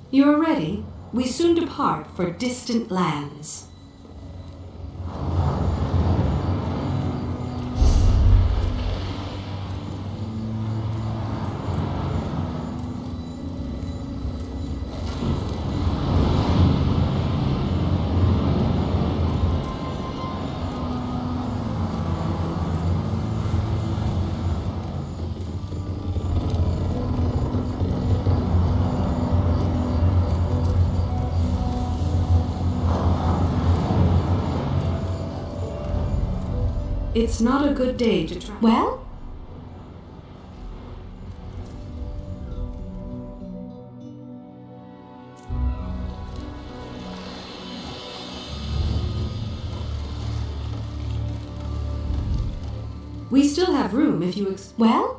You are ready? We soon depart for distant lands. It's not a good day to try. Well? We still have room if you well?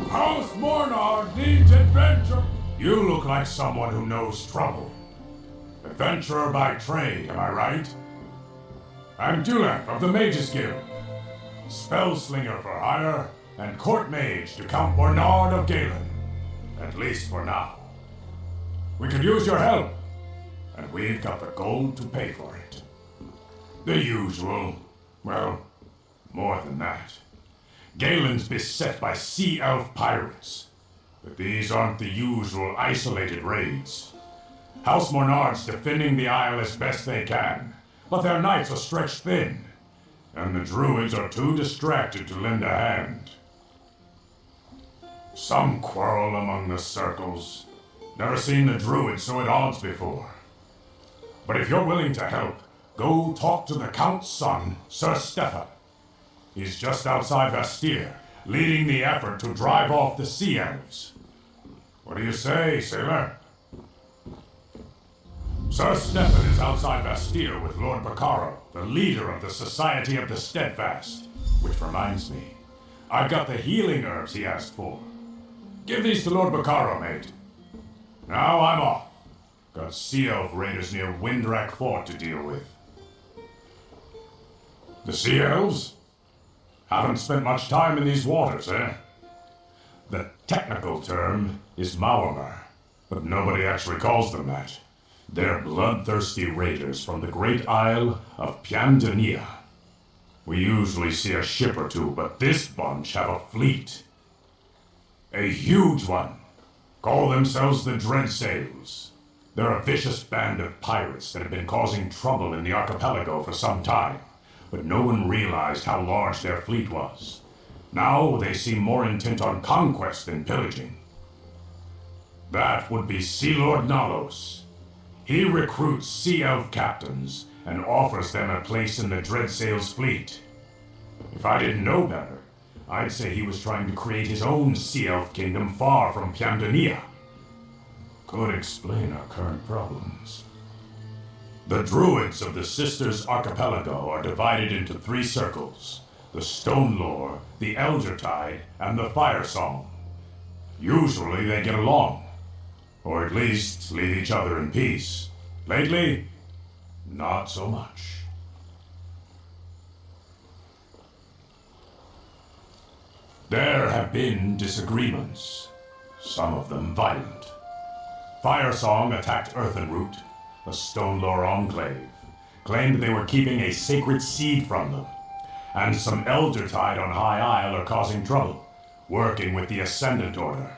House Mornar needs adventure. You look like someone who knows trouble. Adventurer by trade, am I right? I'm Dulak of the Mages Guild. Spellslinger for hire, and court mage to Count Mornard of Galen. At least for now. We could use your help, and we've got the gold to pay for it. The usual. Well, more than that. Galen's beset by sea elf pirates. But these aren't the usual isolated raids. House Mornard's defending the isle as best they can, but their knights are stretched thin, and the druids are too distracted to lend a hand. Some quarrel among the circles. Never seen the druids so at odds before. But if you're willing to help, go talk to the Count's son, Sir Stefan. He's just outside Bastir, leading the effort to drive off the sea elves. What do you say, sailor? Sir Stefan is outside Bastir with Lord Bacaro, the leader of the Society of the Steadfast. Which reminds me, I've got the healing herbs he asked for. Give these to Lord Bacaro, mate. Now I'm off. Got sea elf raiders near Windwrack Fort to deal with. The sea elves? Haven't spent much time in these waters, eh? The technical term is Maormer, but nobody actually calls them that. They're bloodthirsty raiders from the great isle of Pyandania. We usually see a ship or two, but this bunch have a fleet. A huge one. Call themselves the Dreadsails. They're a vicious band of pirates that have been causing trouble in the archipelago for some time, but no one realized how large their fleet was. Now they seem more intent on conquest than pillaging. That would be Sea Lord Nalos. He recruits sea elf captains and offers them a place in the Dreadsails fleet. If I didn't know better, I'd say he was trying to create his own sea elf kingdom far from Pyandania. Could explain our current problems. The druids of the Sisters Archipelago are divided into 3 circles: the Stone Lore, the Elder Tide, and the Fire Song. Usually they get along. Or at least leave each other in peace. Lately, not so much. There have been disagreements, some of them violent. Firesong attacked Earthenroot, a Stone Lore enclave, claimed they were keeping a sacred seed from them, and some Eldertide on High Isle are causing trouble, working with the Ascendant Order.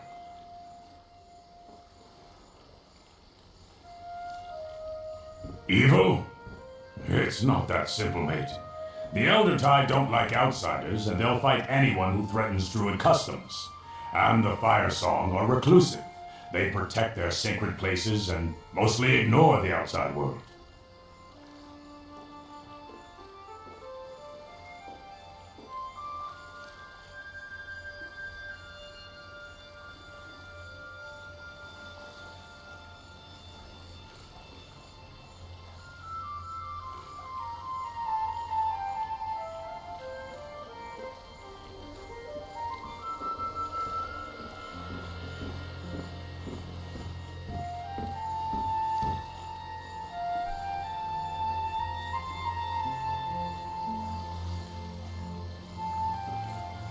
Evil? It's not that simple, mate. The Eldertide don't like outsiders, and they'll fight anyone who threatens Druid customs. And the Firesong are reclusive. They protect their sacred places and mostly ignore the outside world.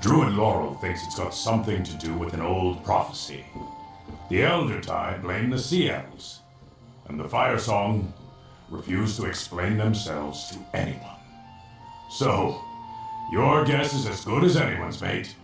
Druid Laurel thinks it's got something to do with an old prophecy. The Eldertide blame the Sea Elves, and the Firesong refuse to explain themselves to anyone. So, your guess is as good as anyone's, mate.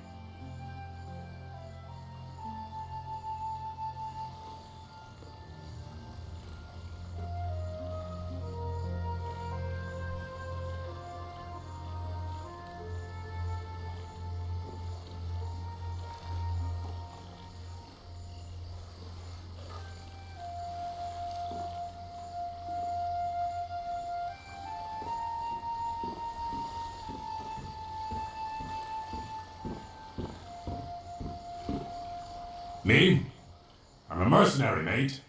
Me? I'm a mercenary, mate.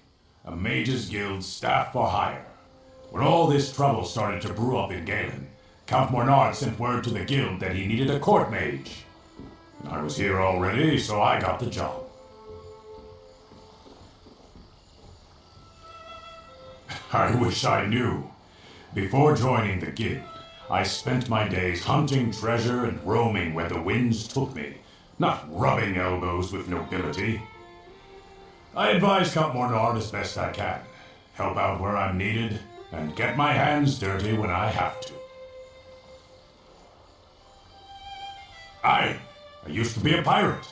A mage's guild staff for hire. When all this trouble started to brew up in Galen, Count Mornard sent word to the guild that he needed a court mage. I was here already, so I got the job. I wish I knew. Before joining the guild, I spent my days hunting treasure and roaming where the winds took me, not rubbing elbows with nobility. I advise Count Mornard as best I can, help out where I'm needed, and get my hands dirty when I have to. I used to be a pirate,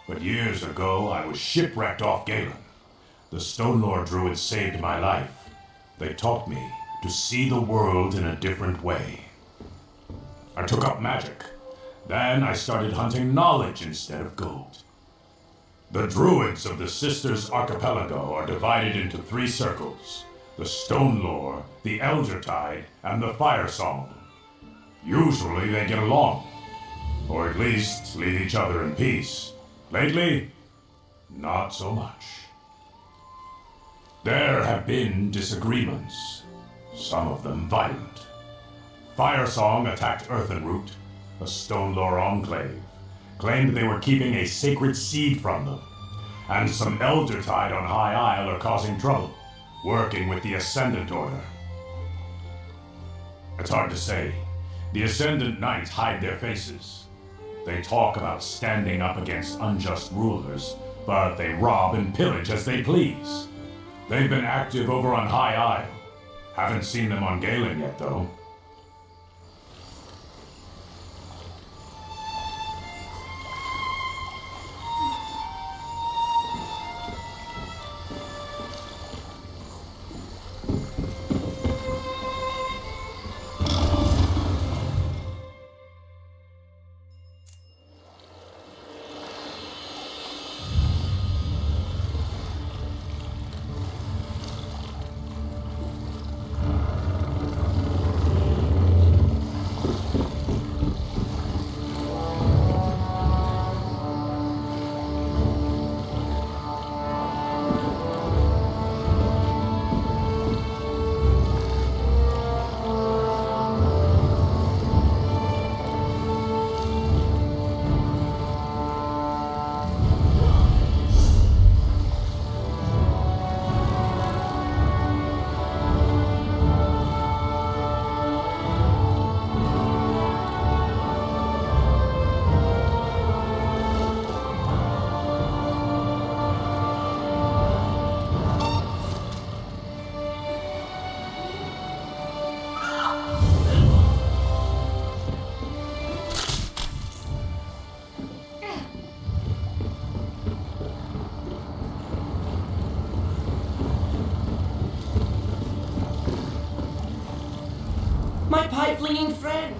but years ago I was shipwrecked off Galen. The Stone Lore Druids saved my life. They taught me to see the world in a different way. I took up magic. Then I started hunting knowledge instead of gold. The Druids of the Sisters Archipelago are divided into 3 circles: the Stone Lore, the Eldertide, and the Firesong. Usually they get along, or at least leave each other in peace. Lately, not so much. There have been disagreements, some of them violent. Firesong attacked Earthenroot, a Stone Lore enclave, claimed they were keeping a sacred seed from them, and some Eldertide on High Isle are causing trouble, working with the Ascendant Order. It's hard to say. The Ascendant Knights hide their faces. They talk about standing up against unjust rulers, but they rob and pillage as they please. They've been active over on High Isle. Haven't seen them on Galen yet, though. my pipe-flinging friend.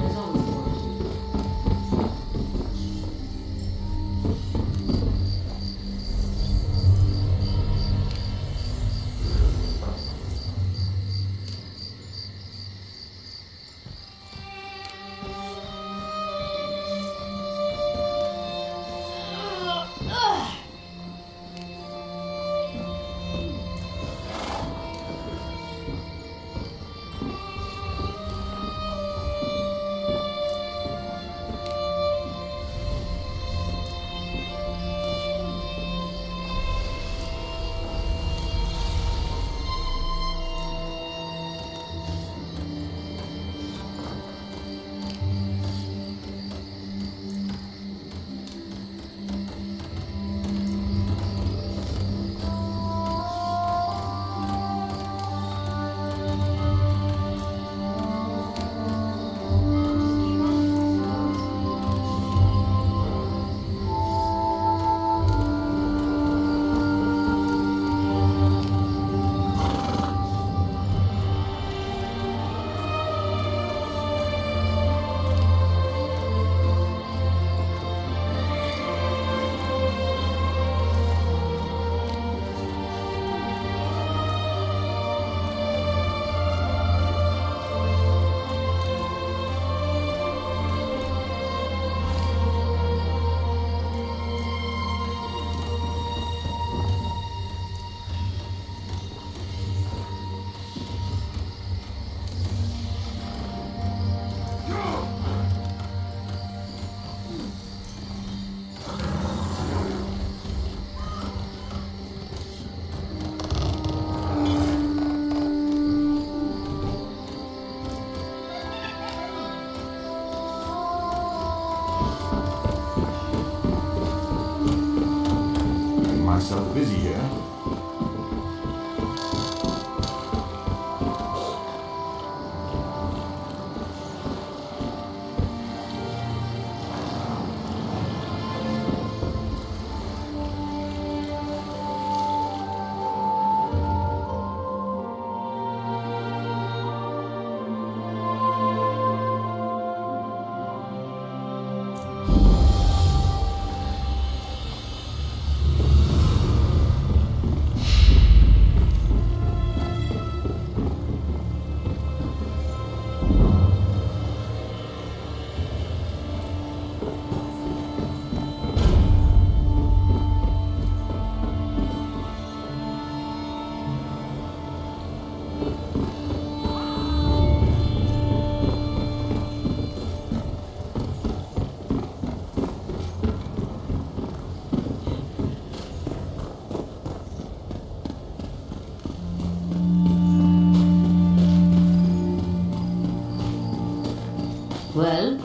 There's always more to do. Getting myself busy here. Well,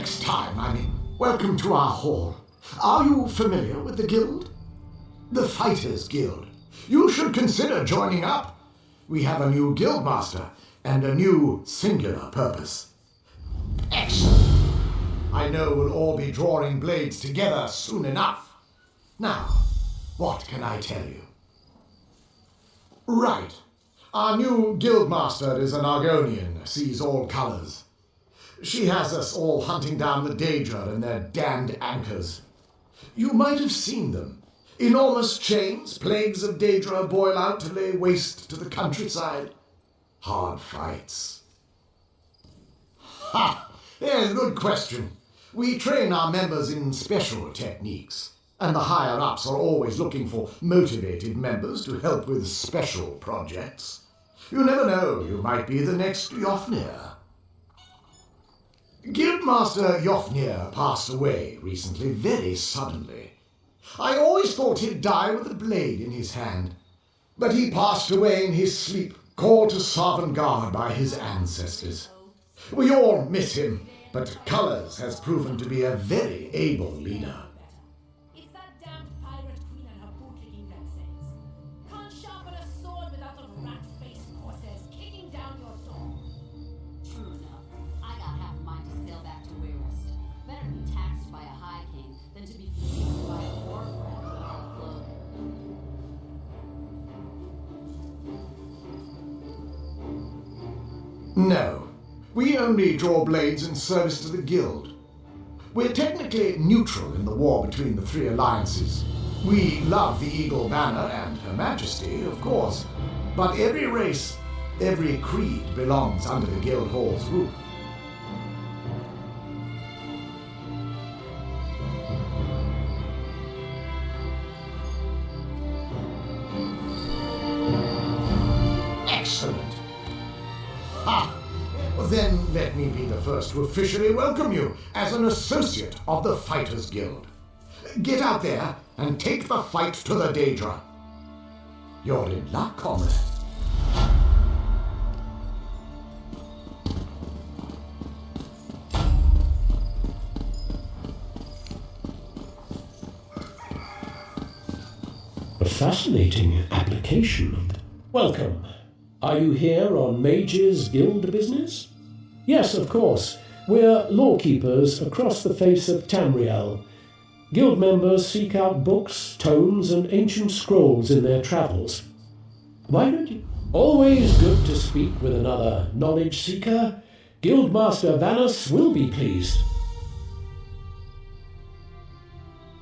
next time, welcome to our hall. Are you familiar with the guild? The Fighters Guild. You should consider joining up. We have a new guildmaster and a new singular purpose. Excellent. I know we'll all be drawing blades together soon enough. Now, what can I tell you? Right. Our new guildmaster is an Argonian, sees all colors. She has us all hunting down the Daedra and their damned anchors. You might have seen them. Enormous chains, plagues of Daedra boil out to lay waste to the countryside. Hard fights. Ha! Yes, good question. We train our members in special techniques, and the higher-ups are always looking for motivated members to help with special projects. You never know, you might be the next Yofnir. Guildmaster Yofnir passed away recently, very suddenly. I always thought he'd die with a blade in his hand, but he passed away in his sleep, called to Sovngarde by his ancestors. We all miss him, but Colors has proven to be a very able leader. It's that damned pirate queen and her bootlicking nonsense. Can't sharpen a sword without a rat-faced corsair kicking down your door. True enough. I got half a mind to sail back to Weirest. Better to be taxed by a high king than to be fleeced by a war friend without a clue. No. We only draw blades in service to the guild. We're technically neutral in the war between the three alliances. We love the Eagle Banner and Her Majesty, of course, but every race, every creed belongs under the guild hall's roof. Excellent. Ha! Then let me be the first to officially welcome you as an associate of the Fighters Guild. Get out there and take the fight to the Daedra. You're in luck, comrade. A fascinating application. Welcome. Are you here on Mage's Guild business? Yes, of course. We're lawkeepers across the face of Tamriel. Guild members seek out books, tomes, and ancient scrolls in their travels. Why don't you? Always good to speak with another knowledge seeker. Guildmaster Vanus will be pleased.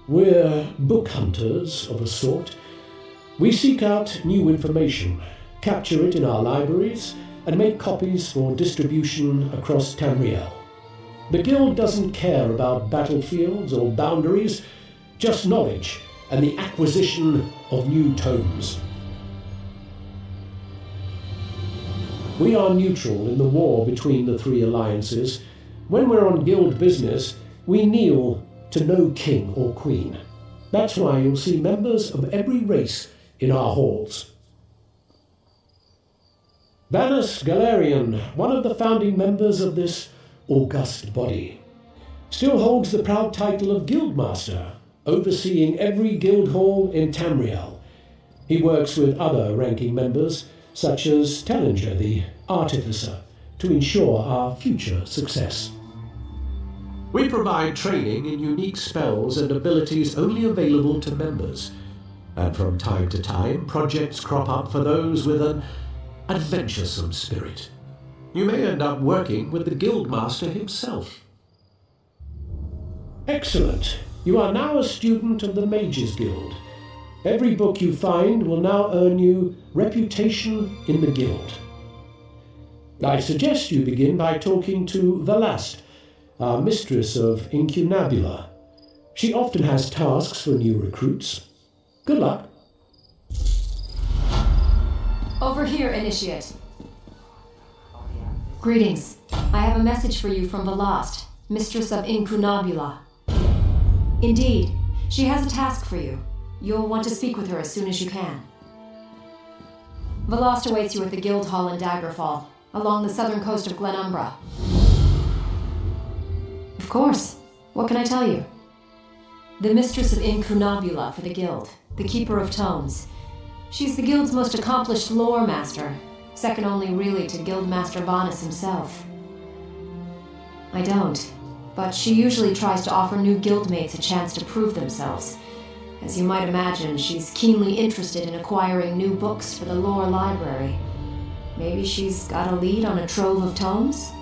We're book hunters of a sort. We seek out new information, capture it in our libraries, and make copies for distribution across Tamriel. The Guild doesn't care about battlefields or boundaries, just knowledge and the acquisition of new tomes. We are neutral in the war between the three alliances. When we're on Guild business, we kneel to no king or queen. That's why you'll see members of every race in our halls. Vanus Galerian, one of the founding members of this august body, still holds the proud title of Guildmaster, overseeing every guild hall in Tamriel. He works with other ranking members, such as Tellinger, the Artificer, to ensure our future success. We provide training in unique spells and abilities only available to members, and from time to time projects crop up for those with an adventuresome spirit. You may end up working with the Guildmaster himself. Excellent. You are now a student of the Mages Guild. Every book you find will now earn you reputation in the Guild. I suggest you begin by talking to Velast, our mistress of Incunabula. She often has tasks for new recruits. Good luck. Over here, Initiate. Greetings. I have a message for you from Velast, mistress of Incunabula. Indeed, she has a task for you. You'll want to speak with her as soon as you can. Velast awaits you at the Guild Hall in Daggerfall, along the southern coast of Glenumbra. Of course. What can I tell you? The mistress of Incunabula for the guild, the keeper of tomes. She's the guild's most accomplished lore master, second only really to Guildmaster Bonus himself. I don't, but she usually tries to offer new guildmates a chance to prove themselves. As you might imagine, she's keenly interested in acquiring new books for the lore library. Maybe she's got a lead on a trove of tomes?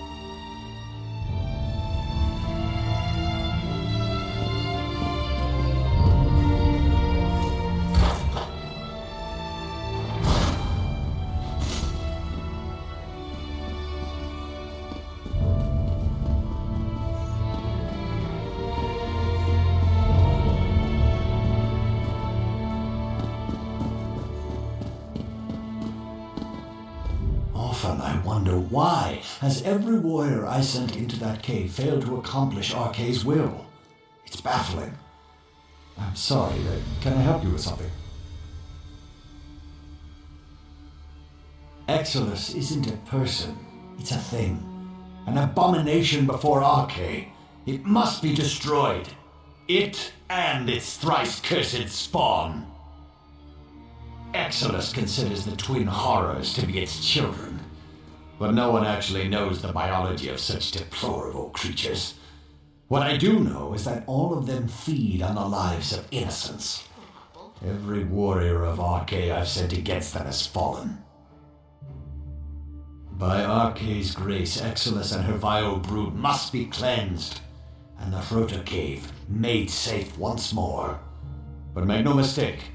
Often I wonder why has every warrior I sent into that cave failed to accomplish Arkay's will. It's baffling. I'm sorry, can I help you with something? Exilus isn't a person, it's a thing. An abomination before Arkay. It must be destroyed. It and its thrice-cursed spawn. Exilus considers the twin horrors to be its children, but no one actually knows the biology of such deplorable creatures. What I do know is that all of them feed on the lives of innocents. Every warrior of Arkay I've sent against them has fallen. By Arkay's grace, Exilus and her vile brood must be cleansed, and the Hrota Cave made safe once more. But make no mistake,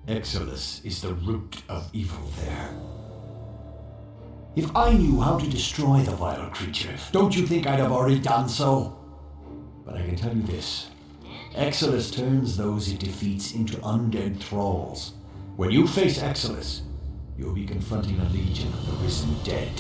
Exilus is the root of evil there. If I knew how to destroy the vile creature, don't you think I'd have already done so? But I can tell you this. Exilus turns those it defeats into undead thralls. When you face Exilus, you'll be confronting a legion of the risen dead.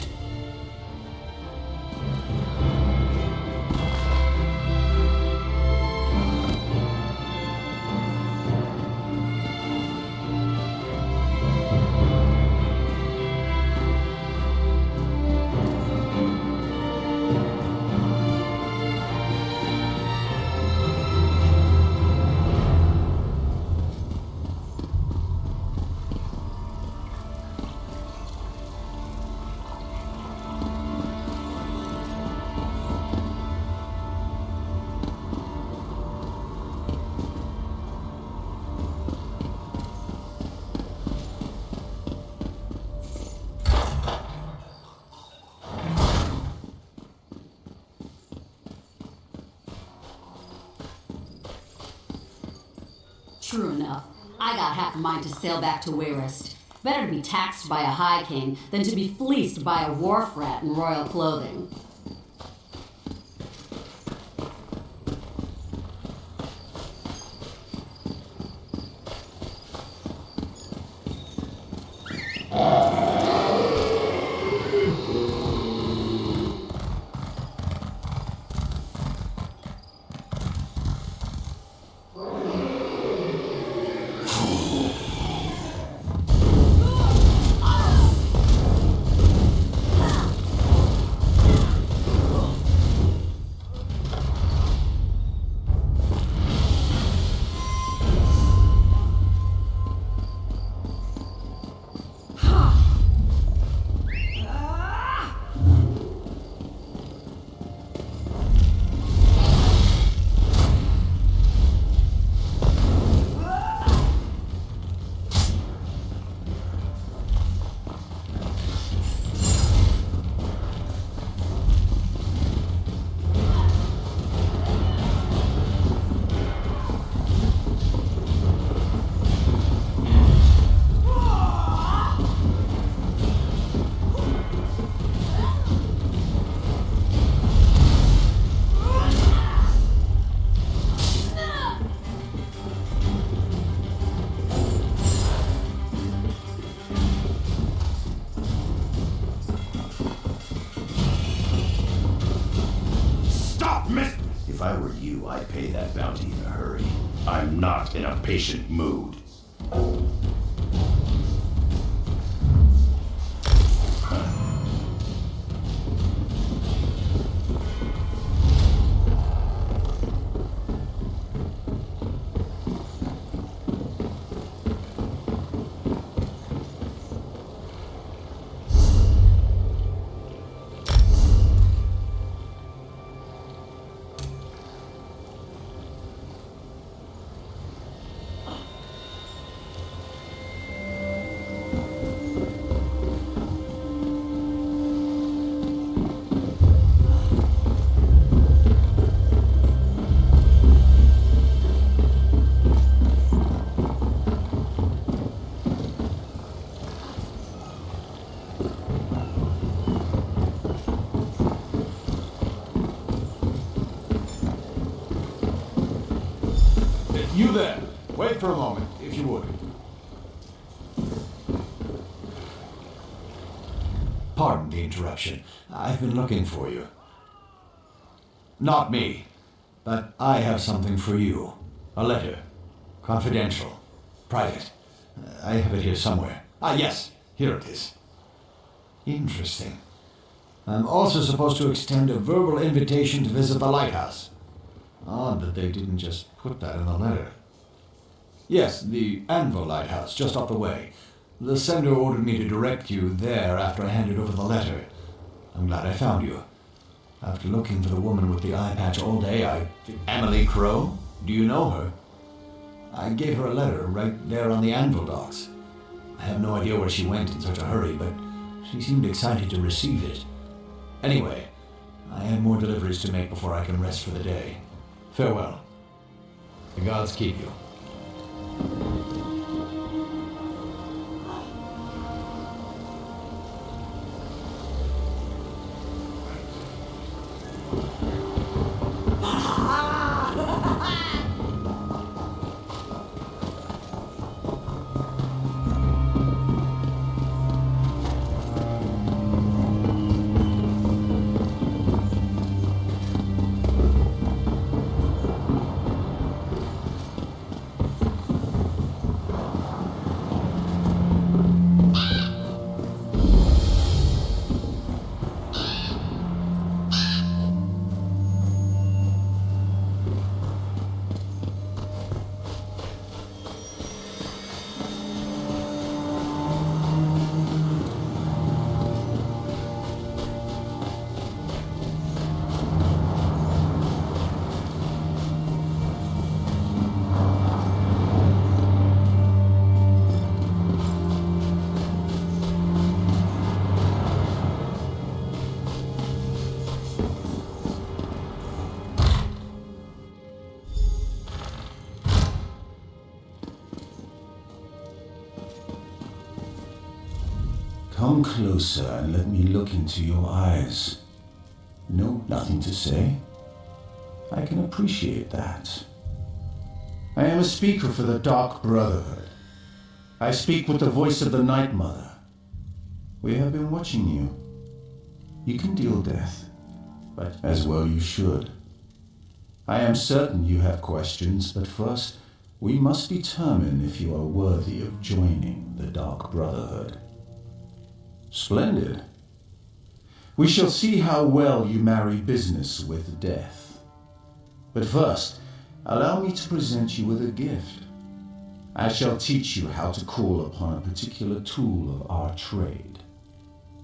True enough. I got half a mind to sail back to Wayrest. Better to be taxed by a High King than to be fleeced by a wharf rat in royal clothing. If I were you, I'd pay that bounty in a hurry. I'm not in a patient mood. You there. Wait for a moment, if you would. Pardon the interruption. I've been looking for you. Not me, but I have something for you. A letter. Confidential. Private. I have it here somewhere. Ah, yes. Here it is. Interesting. I'm also supposed to extend a verbal invitation to visit the lighthouse. Odd that they didn't just put that in the letter. Yes, the Anvil Lighthouse, just up the way. The sender ordered me to direct you there after I handed over the letter. I'm glad I found you. After looking for the woman with the eye patch all day, Emily Crow? Do you know her? I gave her a letter right there on the Anvil docks. I have no idea where she went in such a hurry, but she seemed excited to receive it. Anyway, I have more deliveries to make before I can rest for the day. Farewell. The gods keep you. Come closer and let me look into your eyes. No, nothing to say? I can appreciate that. I am a speaker for the Dark Brotherhood. I speak with the voice of the Night Mother. We have been watching you. You can deal death, but as well you should. I am certain you have questions, but first, we must determine if you are worthy of joining the Dark Brotherhood. Splendid. We shall see how well you marry business with death. But first, allow me to present you with a gift. I shall teach you how to call upon a particular tool of our trade.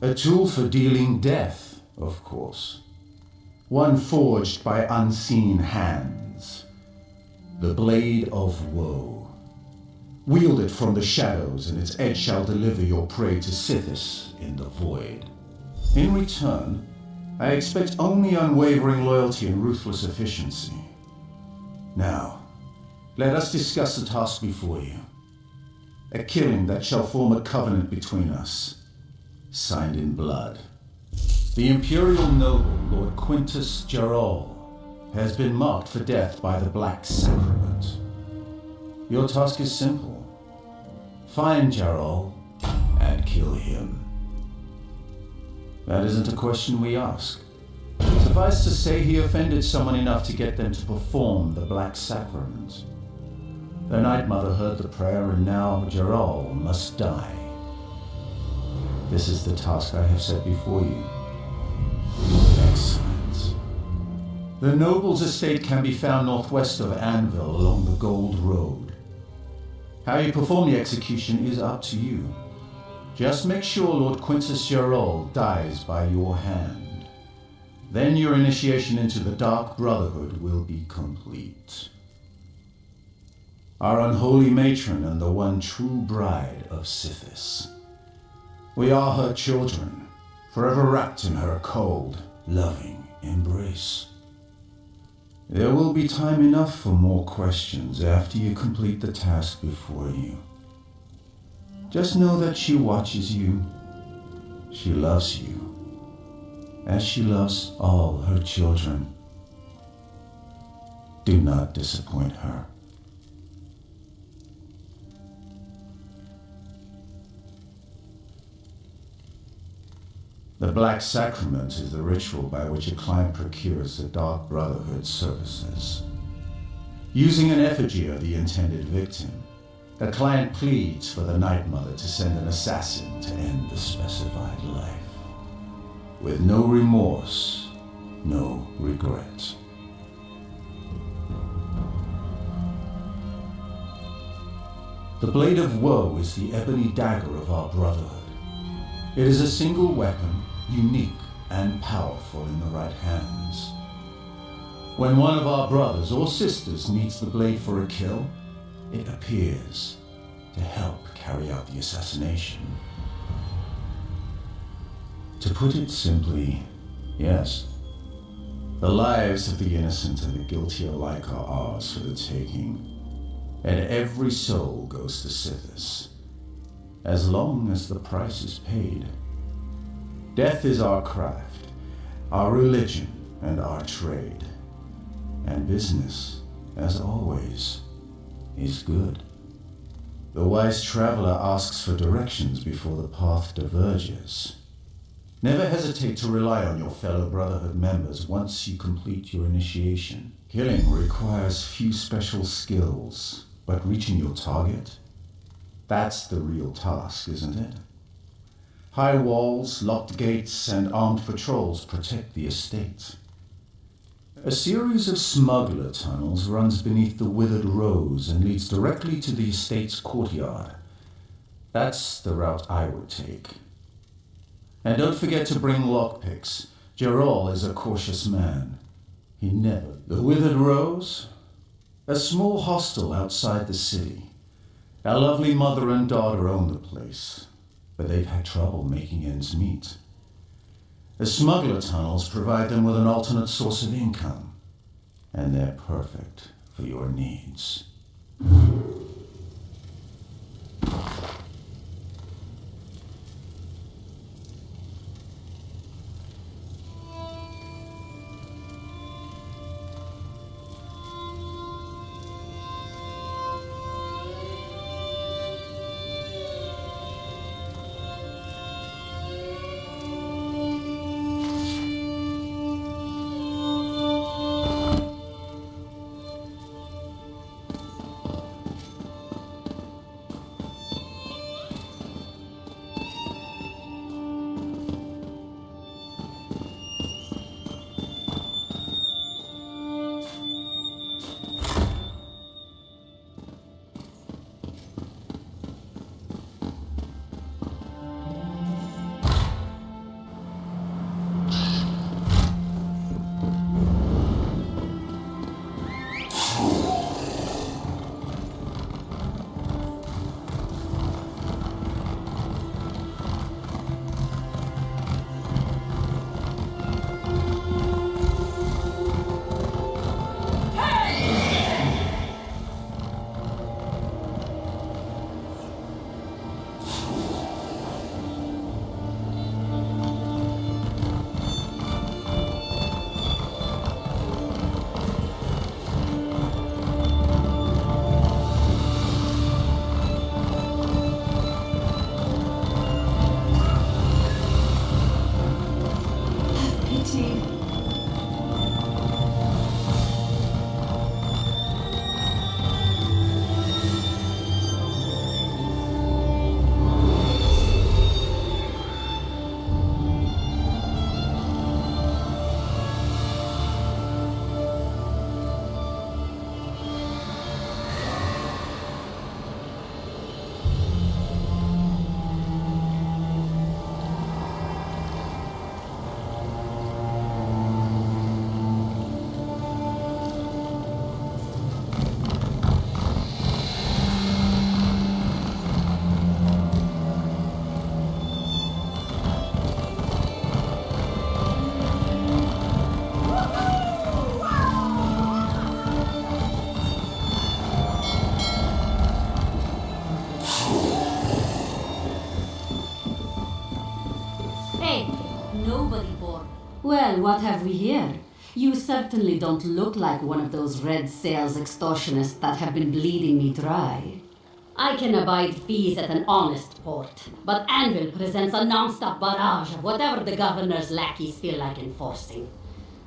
A tool for dealing death, of course. One forged by unseen hands. The Blade of Woe. Wield it from the shadows, and its edge shall deliver your prey to Sithis in the void. In return, I expect only unwavering loyalty and ruthless efficiency. Now, let us discuss the task before you. A killing that shall form a covenant between us, signed in blood. The Imperial noble, Lord Quintus Gerol, has been marked for death by the Black Sacrament. Your task is simple. Find Gerol and kill him. That isn't a question we ask. Suffice to say, he offended someone enough to get them to perform the Black Sacrament. The Night Mother heard the prayer, and now Gerol must die. This is the task I have set before you. Excellent. The noble's estate can be found northwest of Anvil along the Gold Road. How you perform the execution is up to you. Just make sure Lord Quintus Gerol dies by your hand. Then your initiation into the Dark Brotherhood will be complete. Our unholy matron and the one true bride of Sithis. We are her children, forever wrapped in her cold, loving embrace. There will be time enough for more questions after you complete the task before you. Just know that she watches you, she loves you, as she loves all her children. Do not disappoint her. The Black Sacrament is the ritual by which a client procures the Dark Brotherhood's services. Using an effigy of the intended victim, the client pleads for the Night Mother to send an assassin to end the specified life. With no remorse, no regret. The Blade of Woe is the ebony dagger of our Brotherhood. It is a single weapon, unique and powerful in the right hands. When one of our brothers or sisters needs the blade for a kill, it appears to help carry out the assassination. To put it simply, yes, the lives of the innocent and the guilty alike are ours for the taking, and every soul goes to Sithis, as long as the price is paid. Death is our craft, our religion, and our trade. And business, as always, is good. The wise traveler asks for directions before the path diverges. Never hesitate to rely on your fellow Brotherhood members once you complete your initiation. Killing requires few special skills, but reaching your target, that's the real task, isn't it? High walls, locked gates, and armed patrols protect the estate. A series of smuggler tunnels runs beneath the withered rose and leads directly to the estate's courtyard. That's the route I would take. And don't forget to bring lockpicks. Gerol is a cautious man. He never... The withered rose? A small hostel outside the city. Our lovely mother and daughter own the place, but they've had trouble making ends meet. The smuggler tunnels provide them with an alternate source of income, and they're perfect for your needs. Well, what have we here? You certainly don't look like one of those red sales extortionists that have been bleeding me dry. I can abide fees at an honest port, but Anvil presents a non-stop barrage of whatever the governor's lackeys feel like enforcing.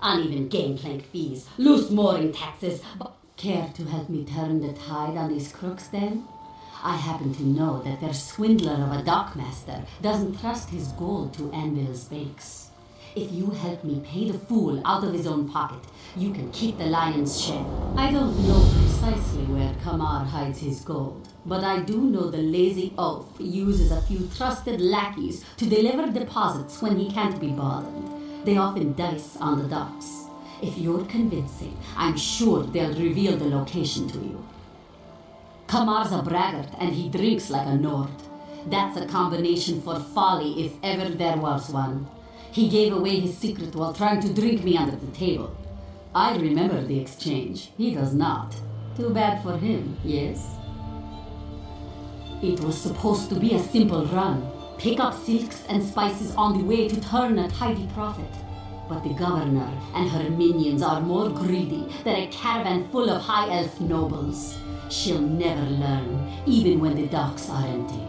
Uneven gangplank fees, loose mooring taxes, but care to help me turn the tide on these crooks then? I happen to know that their swindler of a dockmaster doesn't trust his gold to Anvil's banks. If you help me pay the fool out of his own pocket, you can keep the lion's share. I don't know precisely where Kamar hides his gold, but I do know the lazy oaf uses a few trusted lackeys to deliver deposits when he can't be bothered. They often dice on the docks. If you're convincing, I'm sure they'll reveal the location to you. Kamar's a braggart and he drinks like a Nord. That's a combination for folly if ever there was one. He gave away his secret while trying to drink me under the table. I remember the exchange. He does not. Too bad for him, yes? It was supposed to be a simple run. Pick up silks and spices on the way to turn a tidy profit. But the governor and her minions are more greedy than a caravan full of high elf nobles. She'll never learn, even when the docks are empty.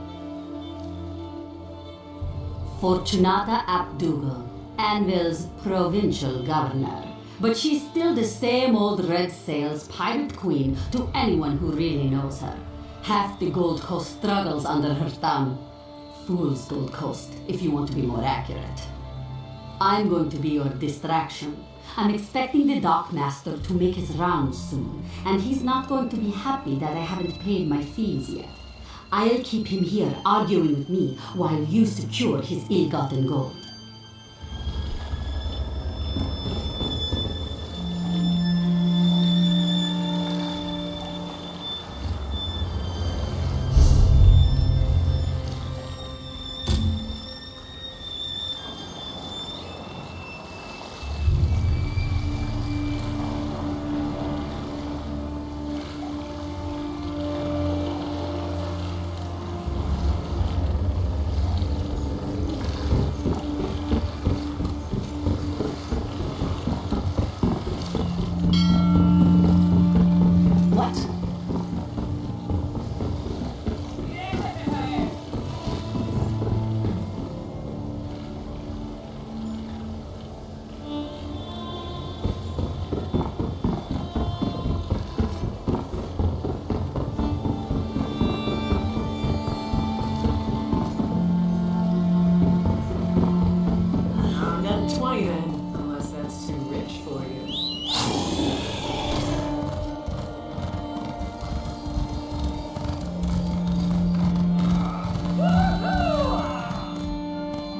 Fortunata ap Dougal, Anvil's provincial governor. But she's still the same old red sails pirate queen to anyone who really knows her. Half the Gold Coast struggles under her thumb. Fool's Gold Coast, if you want to be more accurate. I'm going to be your distraction. I'm expecting the dockmaster to make his rounds soon, and he's not going to be happy that I haven't paid my fees yet. I'll keep him here arguing with me while you secure his ill-gotten gold.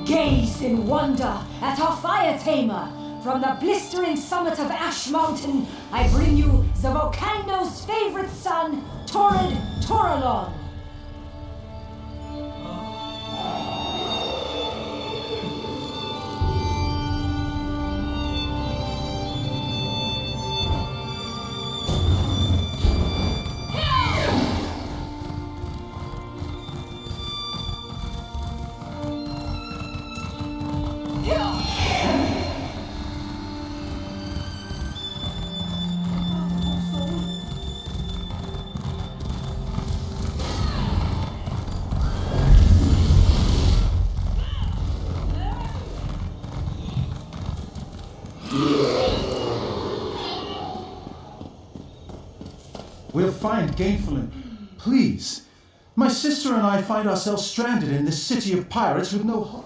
Gaze in wonder at our fire tamer. From the blistering summit of Ash Mountain, I bring you the Volcano's favorite son, Torrid Toralon. We'll find gainful Please. My sister and I find ourselves stranded in this city of pirates with no hope.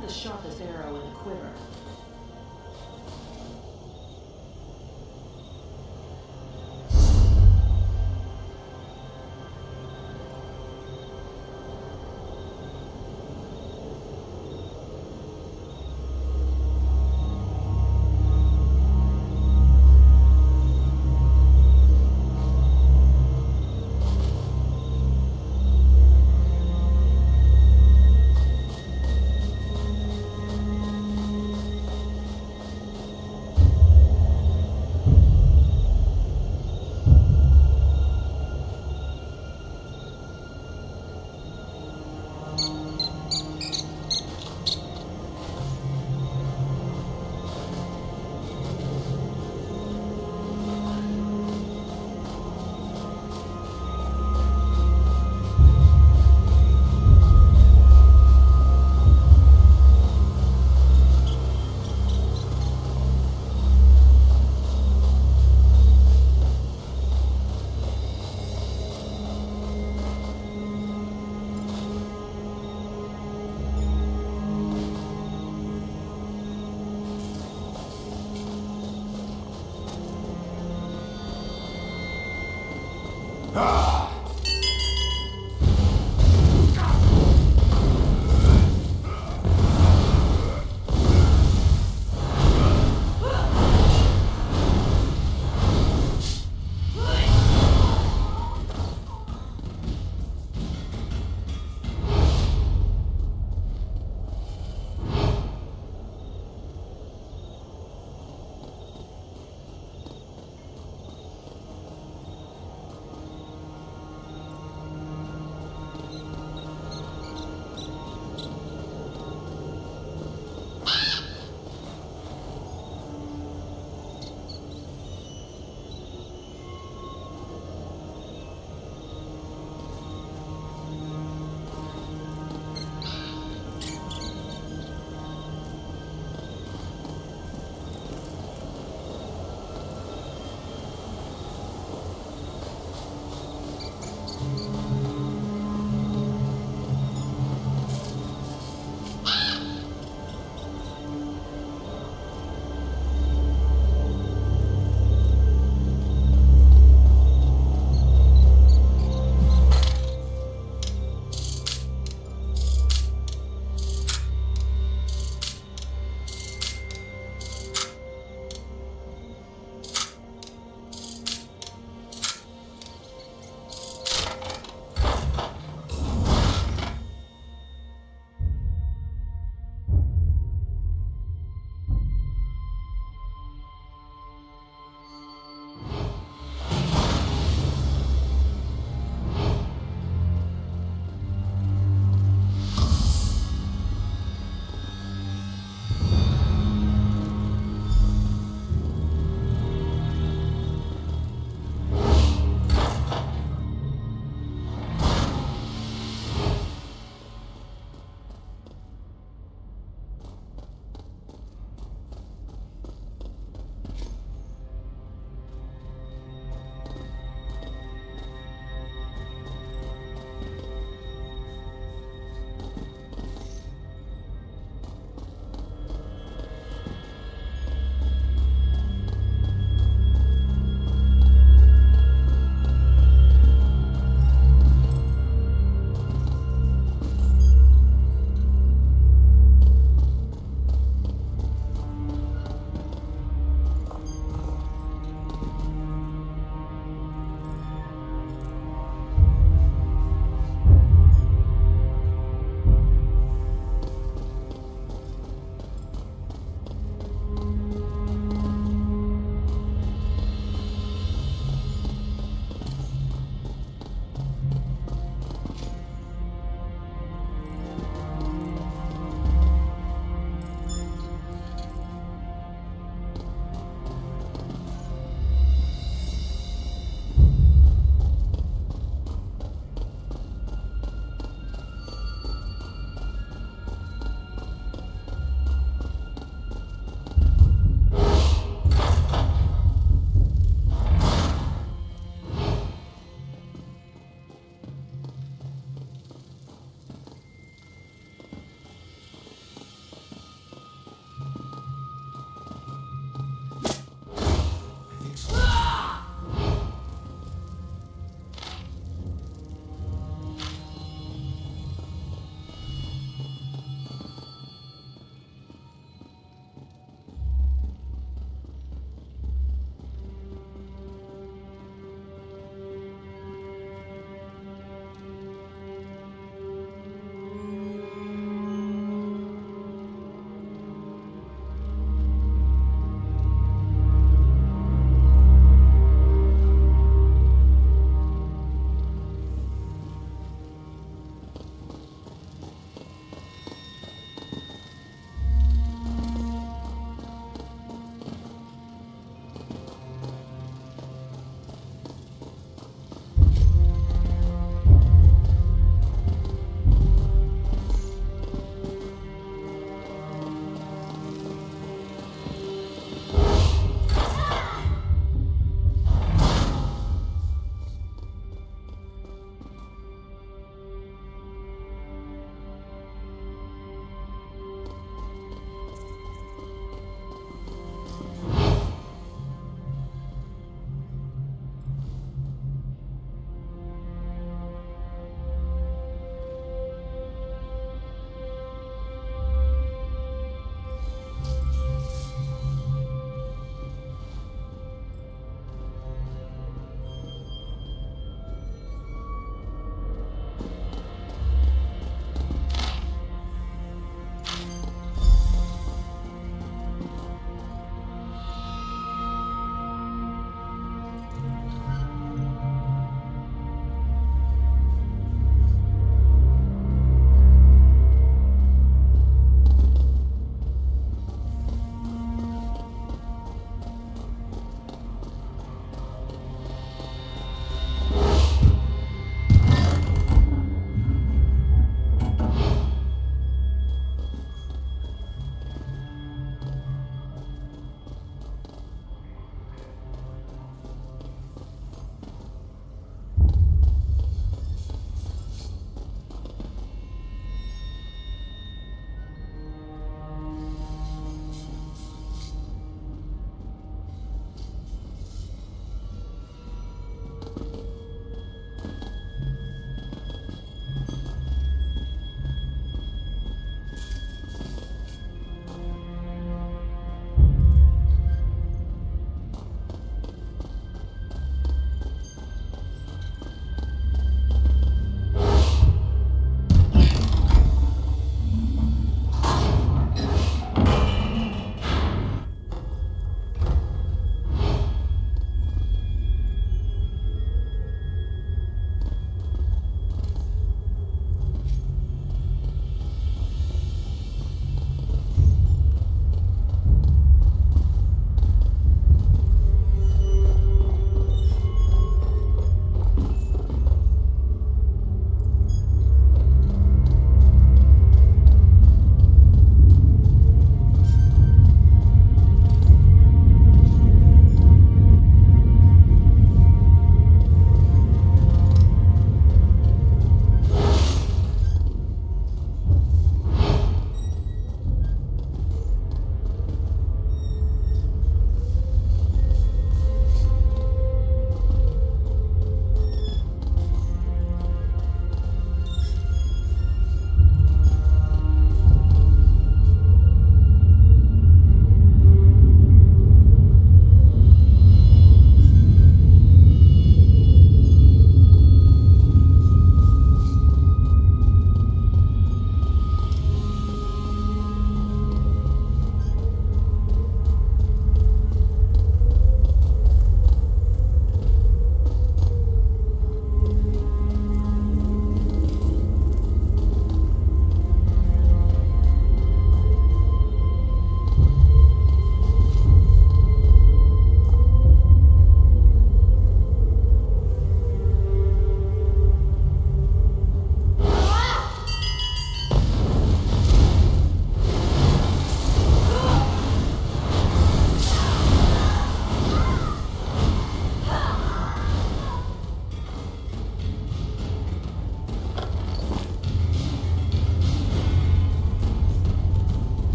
have the sharpest arrow in the quiver.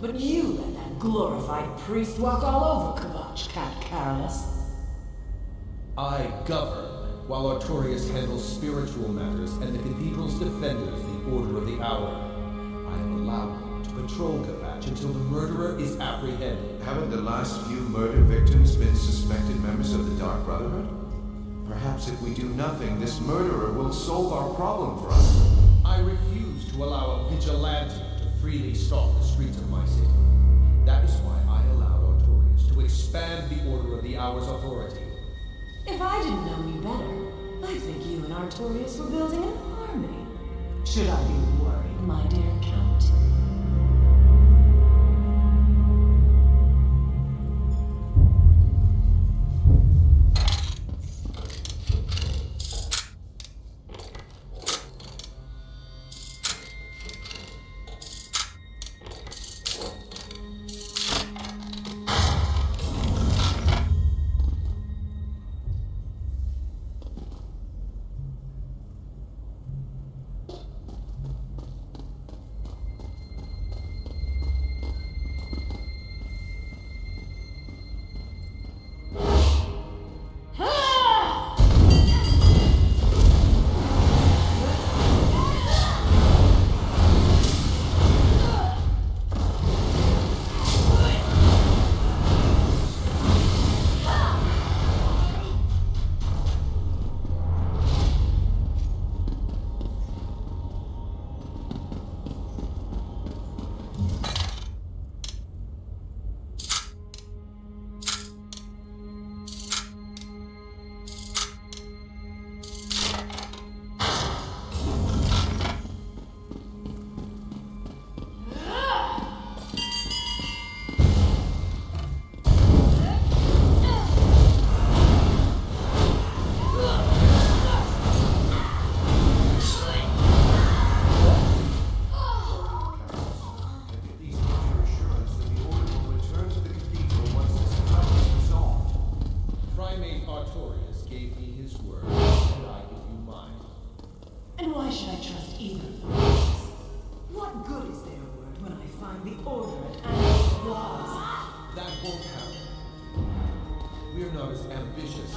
But you and that glorified priest walk all over Kvatch, Cat Careless. I govern, while Artorius handles spiritual matters and the cathedral's defenders the Order of the Hour. I have allowed you to patrol Kvatch until the murderer is apprehended. Haven't the last few murder victims been suspected members of the Dark Brotherhood? Perhaps if we do nothing, this murderer will solve our problem for us. I refuse to allow a vigilante to freely stalk the streets of my city. That is why I allowed Artorius to expand the Order of the Hour's authority. If I didn't know you better, I'd think you and Artorius were building an army. Should I be worried, my dear Count? And why should I trust either of them? What good is their word when I find the order at Angel's walls? That won't happen. We're not as ambitious.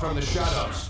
from the shadows.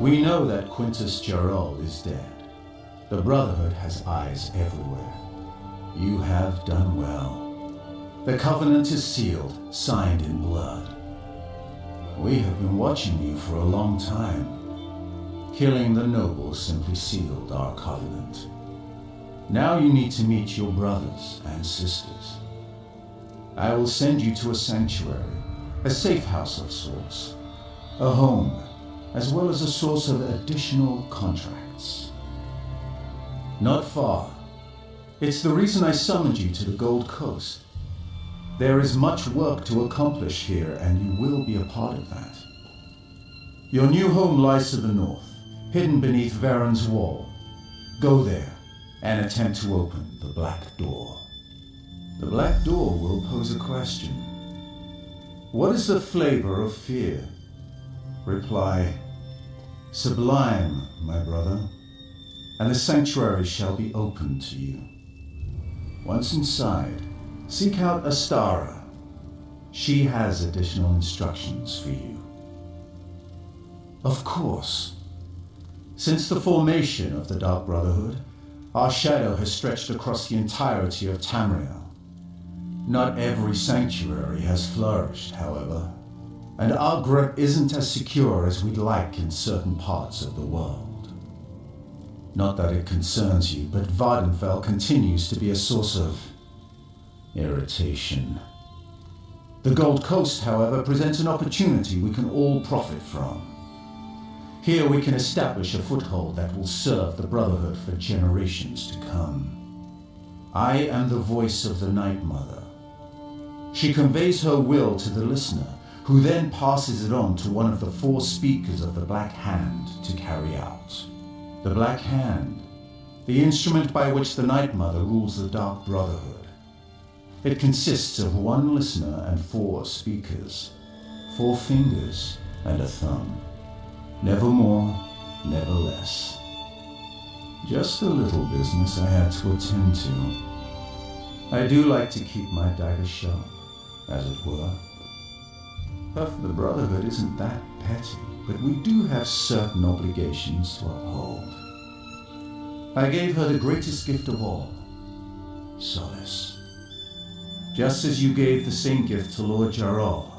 We know that Quintus Gerald is dead. The Brotherhood has eyes everywhere. You have done well. The Covenant is sealed, signed in blood. We have been watching you for a long time. Killing the nobles simply sealed our Covenant. Now you need to meet your brothers and sisters. I will send you to a sanctuary, a safe house of sorts, a home, as well as a source of additional contracts. Not far. It's the reason I summoned you to the Gold Coast. There is much work to accomplish here, and you will be a part of that. Your new home lies to the north, hidden beneath Varen's wall. Go there, and attempt to open the Black Door. The Black Door will pose a question. What is the flavor of fear? Reply, sublime, my brother. and the sanctuary shall be open to you. Once inside, seek out Astara. She has additional instructions for you. Of course, since the formation of the Dark Brotherhood, our shadow has stretched across the entirety of Tamriel. Not every sanctuary has flourished, however, and our grip isn't as secure as we'd like in certain parts of the world. Not that it concerns you, but Vardenfell continues to be a source of irritation. The Gold Coast, however, presents an opportunity we can all profit from. Here we can establish a foothold that will serve the Brotherhood for generations to come. I am the voice of the Night Mother. She conveys her will to the listener, who then passes it on to one of the 4 speakers of the Black Hand to carry out. The Black Hand, the instrument by which the Night Mother rules the Dark Brotherhood. It consists of 1 listener and 4 speakers, 4 fingers and a thumb. Never more, never less. Just a little business I had to attend to. I do like to keep my dagger sharp, as it were. Her for the Brotherhood isn't that petty, but we do have certain obligations to uphold. I gave her the greatest gift of all, solace. Just as you gave the same gift to Lord Jarrell.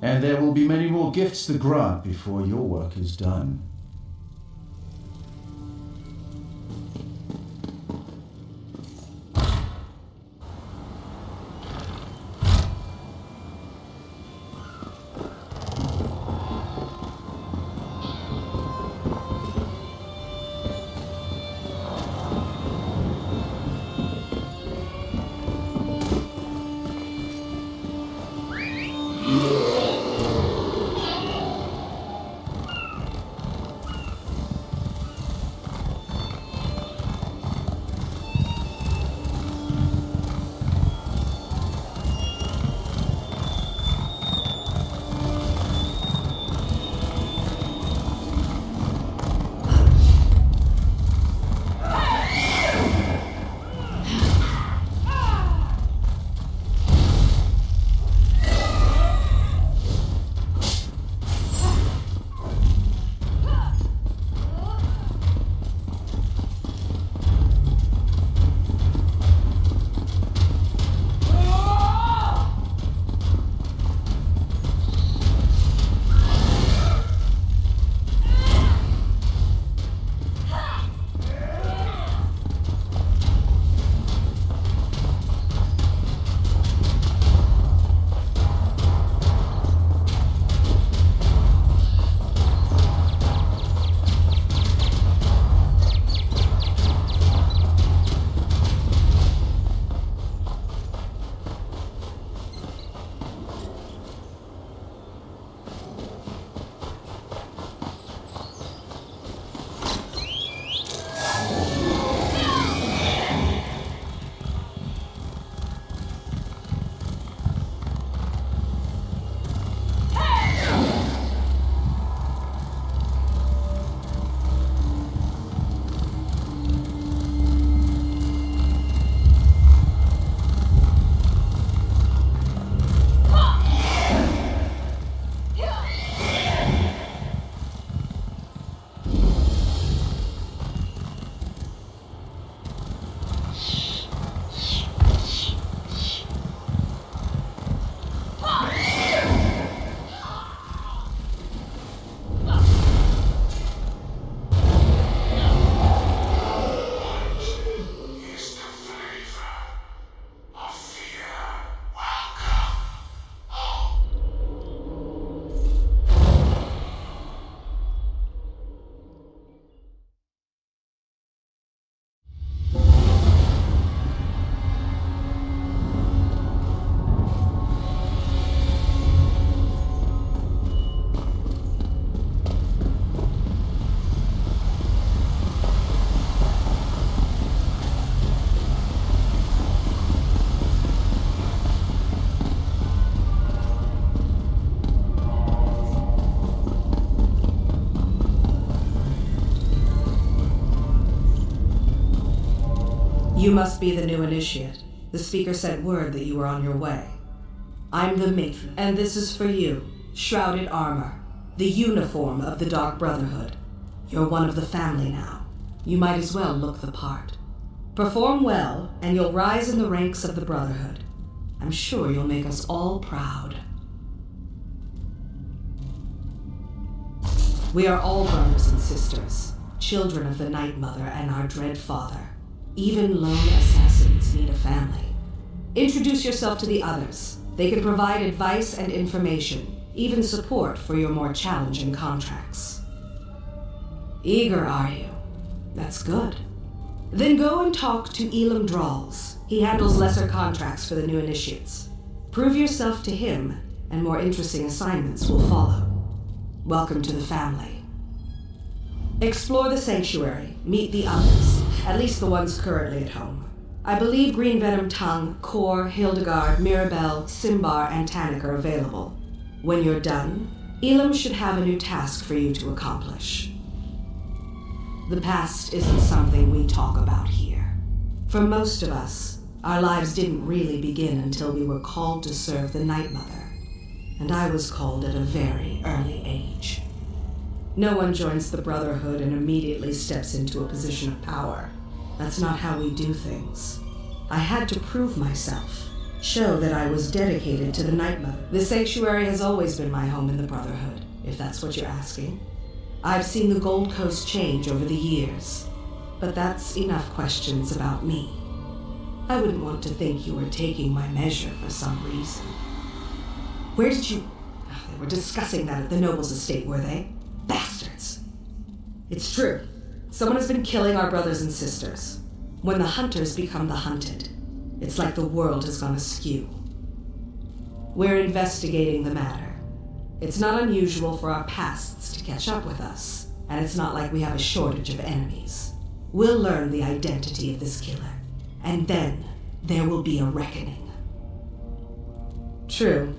And there will be many more gifts to grant before your work is done. You must be the new initiate. The speaker sent word that you were on your way. I'm the matron, and this is for you. Shrouded armor. The uniform of the Dark Brotherhood. You're one of the family now. You might as well look the part. Perform well, and you'll rise in the ranks of the Brotherhood. I'm sure you'll make us all proud. We are all brothers and sisters, children of the Night Mother and our dread father. Even lone assassins need a family. Introduce yourself to the others. They can provide advice and information, even support for your more challenging contracts. Eager, are you? That's good. Then go and talk to Elam Drawls. He handles lesser contracts for the new initiates. Prove yourself to him, and more interesting assignments will follow. Welcome to the family. Explore the sanctuary. Meet the others, at least the ones currently at home. I believe Green Venom Tongue, Kor, Hildegard, Mirabelle, Simbar, and Tannic are available. When you're done, Elam should have a new task for you to accomplish. The past isn't something we talk about here. For most of us, our lives didn't really begin until we were called to serve the Night Mother. And I was called at a very early age. No one joins the Brotherhood and immediately steps into a position of power. That's not how we do things. I had to prove myself, show that I was dedicated to the Night Mother. The Sanctuary has always been my home in the Brotherhood, if that's what you're asking. I've seen the Gold Coast change over the years, but that's enough questions about me. I wouldn't want to think you were taking my measure for some reason. Where did you... They were discussing that at the Noble's estate, were they? Bastards! It's true. Someone has been killing our brothers and sisters. When the hunters become the hunted, it's like the world has gone askew. We're investigating the matter. It's not unusual for our pasts to catch up with us, and it's not like we have a shortage of enemies. We'll learn the identity of this killer, and then there will be a reckoning. True.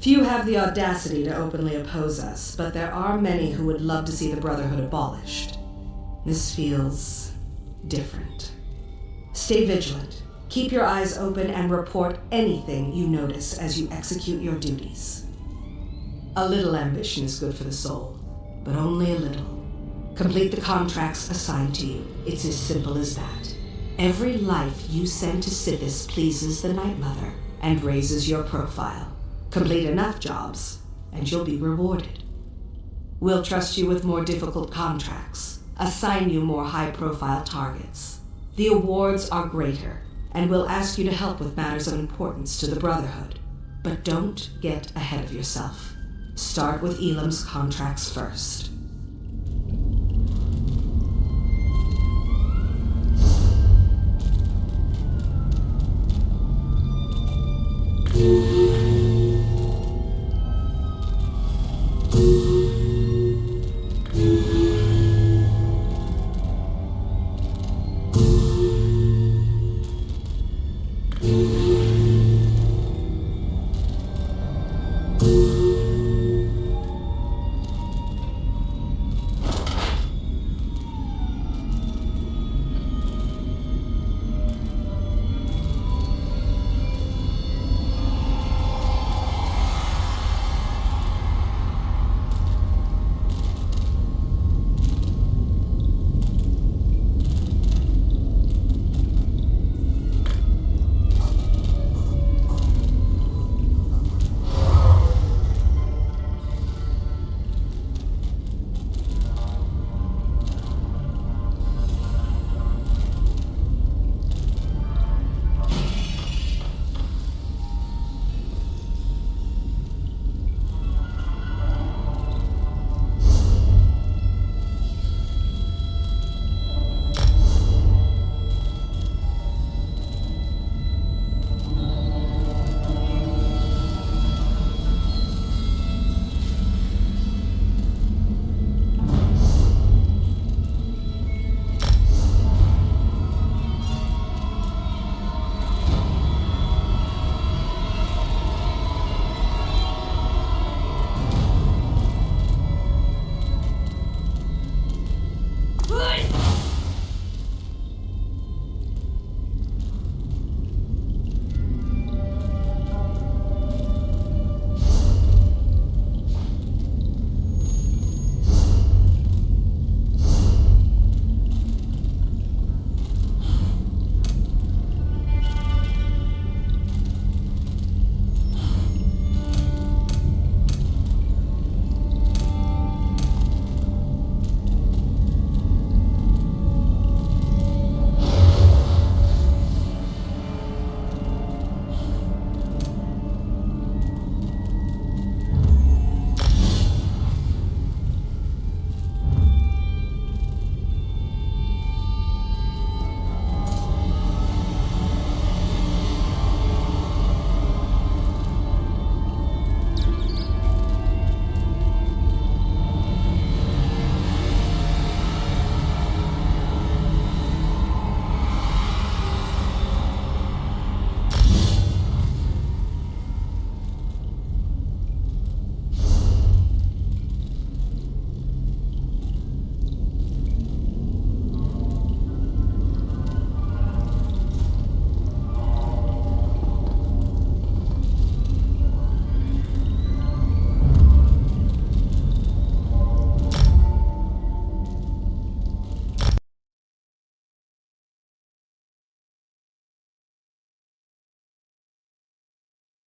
Few have the audacity to openly oppose us, but there are many who would love to see the Brotherhood abolished. This feels different. Stay vigilant. Keep your eyes open and report anything you notice as you execute your duties. A little ambition is good for the soul, but only a little. Complete the contracts assigned to you. It's as simple as that. Every life you send to Sithis pleases the Night Mother and raises your profile. Complete enough jobs, and you'll be rewarded. We'll trust you with more difficult contracts, assign you more high-profile targets. The awards are greater, and we'll ask you to help with matters of importance to the Brotherhood. But don't get ahead of yourself. Start with Elam's contracts first.